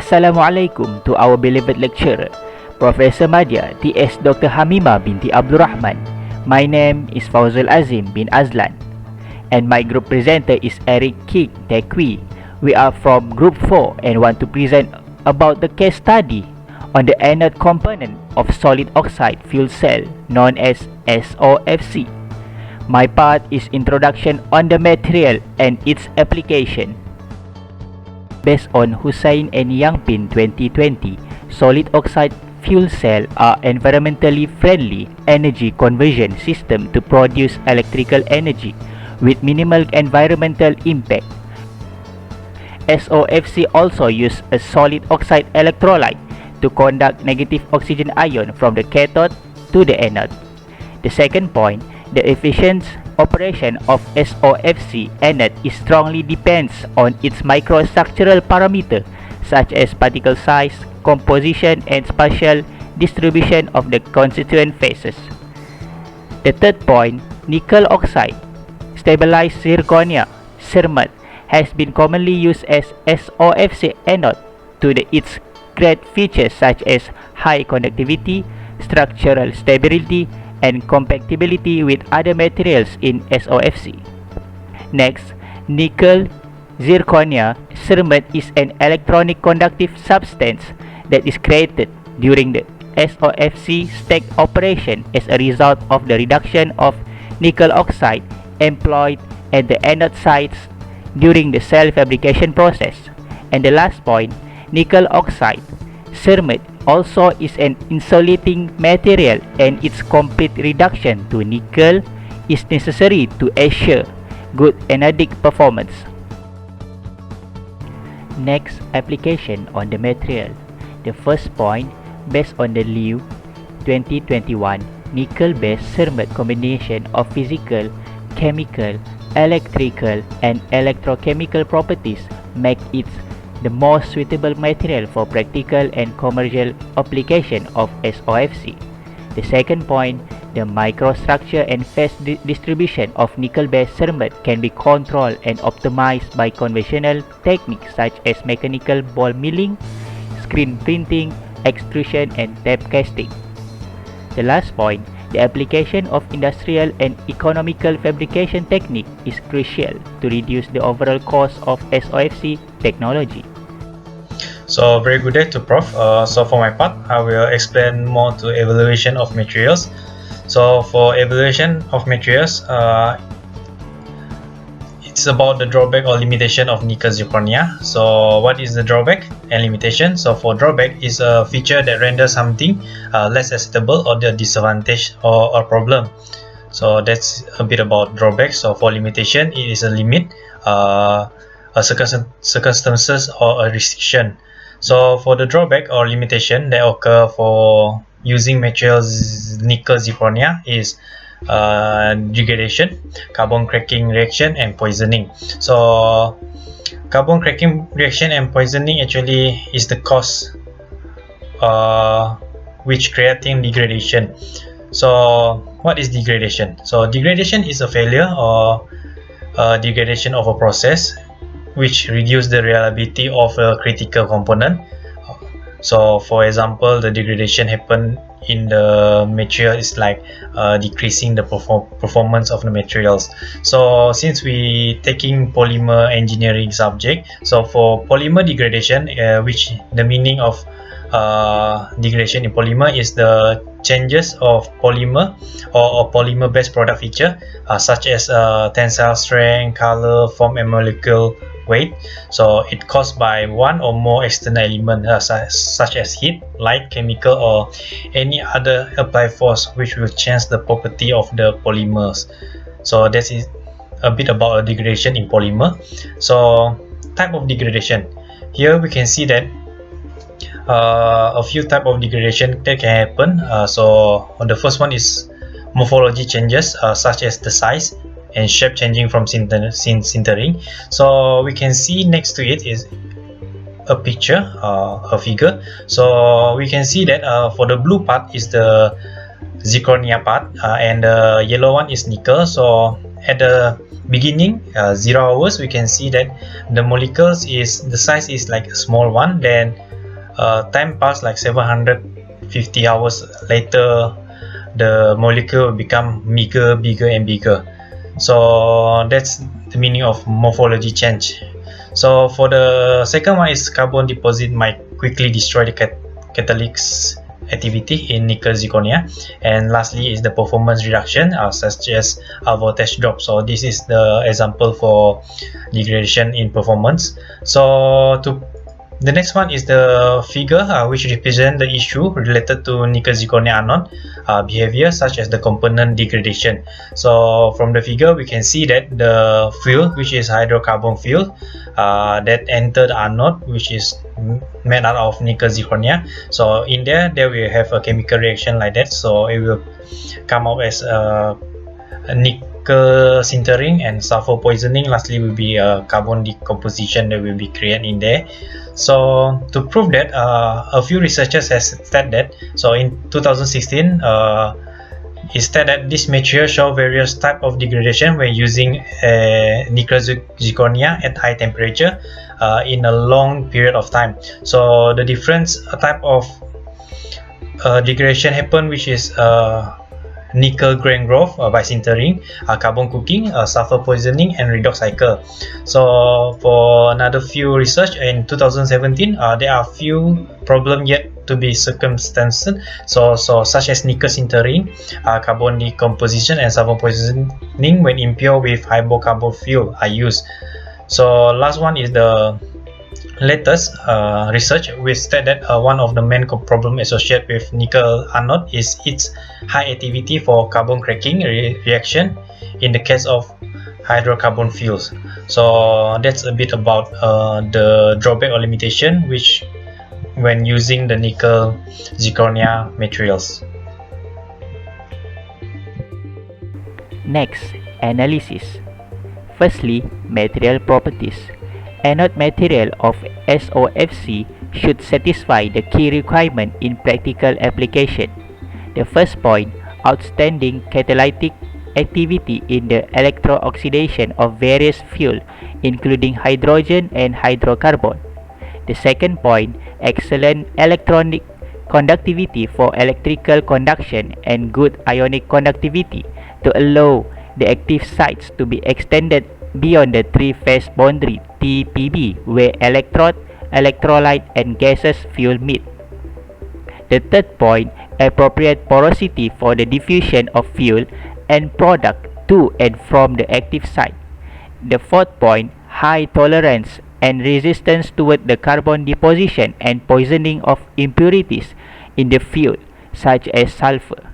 Assalamualaikum to our beloved lecturer, Professor Madya T.S. Dr. Hamimah binti Abdul Rahman. My name is Fauzul Azim bin Azlan, and my group presenter is Eric King Tekwi. We are from Group 4 and want to present about the case study on the anode component of solid oxide fuel cell known as SOFC. My part is introduction on the material and its application. Based on Hussain and Yangpin 2020, solid oxide fuel cell are environmentally friendly energy conversion system to produce electrical energy with minimal environmental impact. SOFC also use a solid oxide electrolyte to conduct negative oxygen ion from the cathode to the anode. The second point, the efficient operation of SOFC anode is strongly depends on its microstructural parameter such as particle size, composition and spatial distribution of the constituent phases. The third point, nickel oxide stabilized zirconia cermet has been commonly used as SOFC anode to its great features such as high conductivity, structural stability, and compatibility with other materials in SOFC. Next, nickel zirconia cermet is an electronic conductive substance that is created during the SOFC stack operation as a result of the reduction of nickel oxide employed at the anode sites during the cell fabrication process. And the last point, nickel oxide cermet also is an insulating material, and its complete reduction to nickel is necessary to assure good anodic performance. Next, application on the material. The first point, based on the Liu 2021 nickel-based cermet combination of physical, chemical, electrical, and electrochemical properties make it the most suitable material for practical and commercial application of SOFC. The second point, the microstructure and phase distribution of nickel-based cermet can be controlled and optimized by conventional techniques such as mechanical ball milling, screen printing, extrusion, and tape casting. The last point, the application of industrial and economical fabrication technique is crucial to reduce the overall cost of SOFC technology. So very good day to Prof. So for my part, I will explain more to evaluation of materials. So for evaluation of materials, it's about the drawback or limitation of nickel zirconia. So what is the drawback and limitation? So for drawback is a feature that renders something less acceptable or the disadvantage or a problem. So that's a bit about drawback. So for limitation, it is a limit, a circumstances or a restriction. So for the drawback or limitation that occur for using materials nickel zirconia is degradation, carbon cracking reaction, and poisoning. So carbon cracking reaction and poisoning actually is the cause which creating degradation. So what is degradation? So degradation is a failure or degradation of a process which reduce the reliability of a critical component. So for example, the degradation happen in the material is like decreasing the performance of the materials. So since we taking polymer engineering subject, so for polymer degradation, which the meaning of degradation in polymer is the changes of polymer or polymer based product feature such as tensile strength, color, form, and molecular weight. So it caused by one or more external element such as heat, light, chemical, or any other applied force which will change the property of the polymers. So that is a bit about degradation in polymer. So type of degradation, here we can see that a few type of degradation that can happen. So the first one is morphology changes such as the size and shape changing from sintering. So we can see next to it is a picture, a figure. So we can see that for the blue part is the zirconia part, and the yellow one is nickel. So at the beginning 0 hours, we can see that the molecules is the size is like a small one, then time passed like 750 hours later, the molecule will become bigger and bigger. So that's the meaning of morphology change. So for the second one is carbon deposit might quickly destroy the catalytic activity in nickel zirconia, and lastly is the performance reduction such as voltage drop. So this is the example for degradation in performance. So the next one is the figure which represent the issue related to nickel zirconia anode behavior, such as the component degradation. So from the figure we can see that the fuel, which is hydrocarbon fuel, that entered the anode, which is made out of nickel zirconia. So in there will have a chemical reaction like that, so it will come out as a nickel sintering and sulfur poisoning. Lastly will be a carbon decomposition that will be created in there. So to prove that, a few researchers has said that, so in 2016 it said that this material show various type of degradation when using nickel zirconia at high temperature in a long period of time. So the different type of degradation happen, which is nickel grain growth by sintering, carbon cooking, sulfur poisoning, and redox cycle. So for another few research in 2017, there are few problem yet to be circumstanced, so such as nickel sintering, carbon decomposition, and sulfur poisoning when impure with hydrocarbon fuel are used. So last one is the latest research which state that one of the main problem associated with nickel anode is its high activity for carbon cracking reaction in the case of hydrocarbon fuels. So that's a bit about the drawback or limitation which when using the nickel zirconia materials. Next, analysis. Firstly, material properties. Anode material of SOFC should satisfy the key requirement in practical application. The first point, outstanding catalytic activity in the electro-oxidation of various fuel, including hydrogen and hydrocarbon. The second point, excellent electronic conductivity for electrical conduction and good ionic conductivity to allow the active sites to be extended beyond the three-phase boundary TPB, where electrode, electrolyte, and gaseous fuel meet. The third point, appropriate porosity for the diffusion of fuel and product to and from the active site. The fourth point, high tolerance and resistance toward the carbon deposition and poisoning of impurities in the fuel, such as sulfur.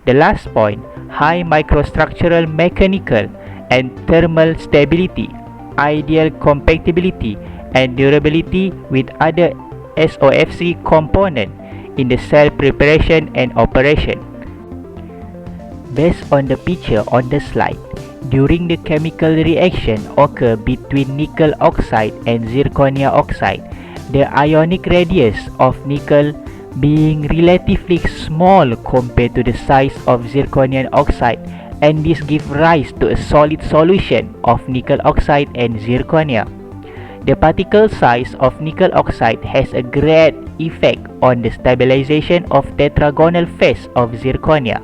The last point, high microstructural mechanical and thermal stability, ideal compatibility and durability with other SOFC component in the cell preparation and operation. Based on the picture on the slide, during the chemical reaction occur between nickel oxide and zirconia oxide, the ionic radius of nickel being relatively small compared to the size of zirconium oxide, and this gives rise to a solid solution of nickel oxide and zirconia. The particle size of nickel oxide has a great effect on the stabilization of tetragonal phase of zirconia.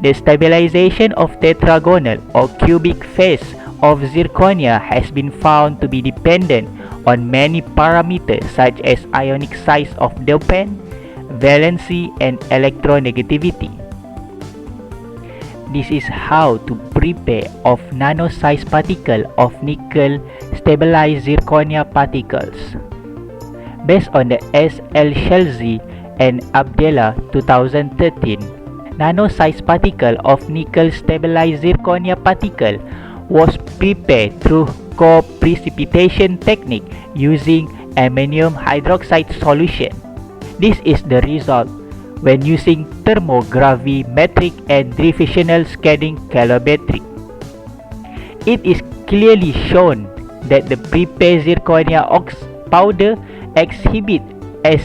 The stabilization of tetragonal or cubic phase of zirconia has been found to be dependent on many parameters such as ionic size of dopant, valency, and electronegativity. This is how to prepare of nano-sized particle of nickel stabilized zirconia particles. Based on the S. L. Shelzy and Abdella 2013, nano-sized particle of nickel stabilized zirconia particle was prepared through co-precipitation technique using ammonium hydroxide solution. This is the result when using thermogravimetric and diffusional scanning calorimetry. It is clearly shown that the prepared zirconia powder exhibits as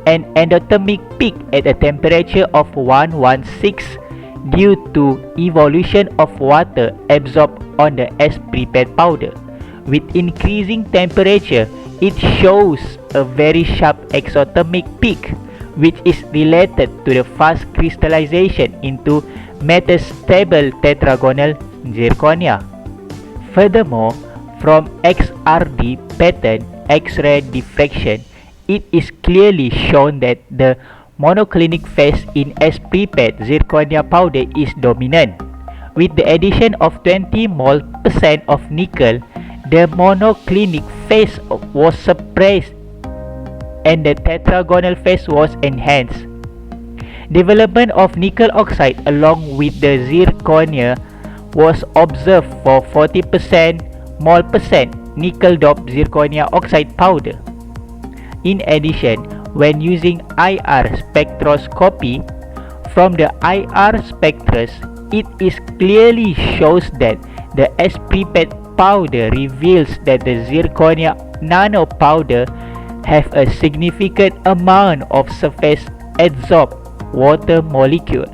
an endothermic peak at a temperature of 116 due to evolution of water absorbed on the as prepared powder. With increasing temperature, it shows a very sharp exothermic peak, which is related to the fast crystallization into metastable tetragonal zirconia. Furthermore, from XRD pattern X-ray diffraction, it is clearly shown that the monoclinic phase in S-prepared zirconia powder is dominant. With the addition of 20 mol% of nickel, the monoclinic phase was suppressed and the tetragonal phase was enhanced. Development of nickel oxide along with the zirconia was observed for 40% mol% nickel doped zirconia oxide powder. In addition, when using IR spectroscopy, from the IR spectra, it is clearly shows that the S-prepared powder reveals that the zirconia nano powder have a significant amount of surface adsorbed water molecule.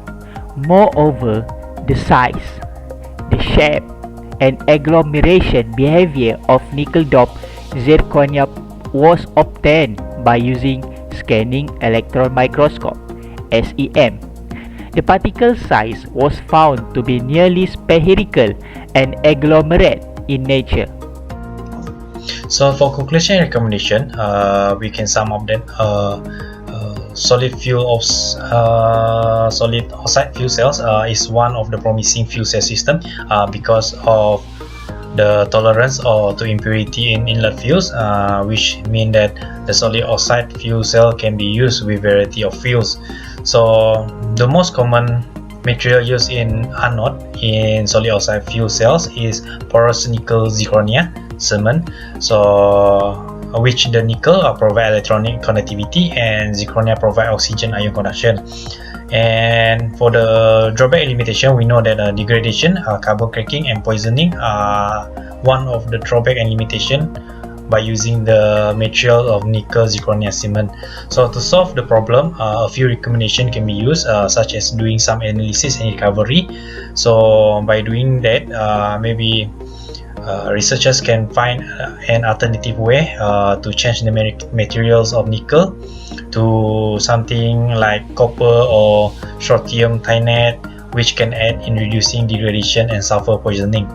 Moreover, the size, the shape, and agglomeration behavior of nickel doped zirconia was obtained by using scanning electron microscope (SEM). The particle size was found to be nearly spherical and agglomerate in nature. So for conclusion and recommendation, we can sum up that solid oxide fuel cells is one of the promising fuel cell system because of the tolerance to impurity in inlet fuels, which mean that the solid oxide fuel cell can be used with variety of fuels. So the most common material used in anode in solid oxide fuel cells is porous nickel zirconia cement, so which the nickel provide electronic conductivity and zirconia provide oxygen ion conduction. And for the drawback and limitation, we know that degradation, carbon cracking, and poisoning are one of the drawback and limitation by using the material of nickel zirconia cement. So to solve the problem, a few recommendations can be used, such as doing some analysis and recovery. So by doing that, maybe researchers can find an alternative way to change the materials of nickel to something like copper or strontium thionnate, which can aid in reducing degradation and sulfur poisoning.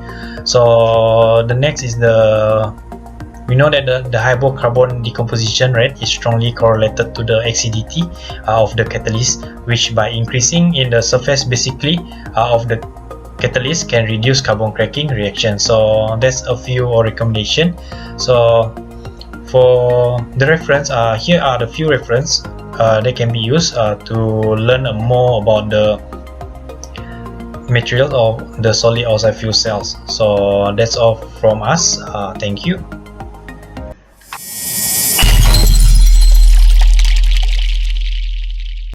So the next is we know that the hydrocarbon decomposition rate is strongly correlated to the acidity of the catalyst, which by increasing in the surface basically of the catalyst can reduce carbon cracking reaction. So that's a few recommendation. So for the reference, here are the few reference that can be used to learn more about the material of the solid oxide fuel cells. So that's all from us. Thank you.